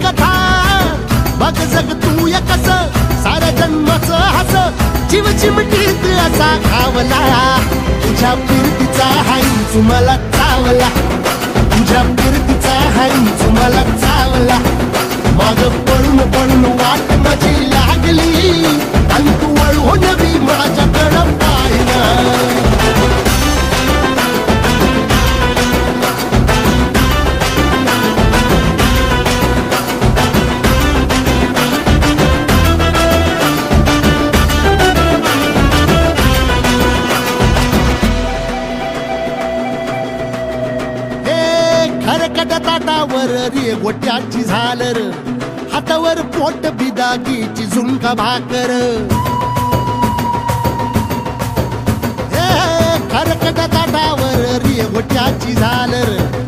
कथा बघ जग तू या कस साऱ्या जन्माचं हस जीव चिमटीत असा खावला तुझ्या फिरतीचा हाईच मला चावला तुझ्या फिरतीचा हाईच मला चावला माग पळून पळून वाट माझी लागली आणि तू वळून बी माझ्याकडं पाहिना ताटावर रे गोट्याची झालर हातावर पोट बिदागीची झुणका भाकर खरकट ताटावर रे गोट्याची झालर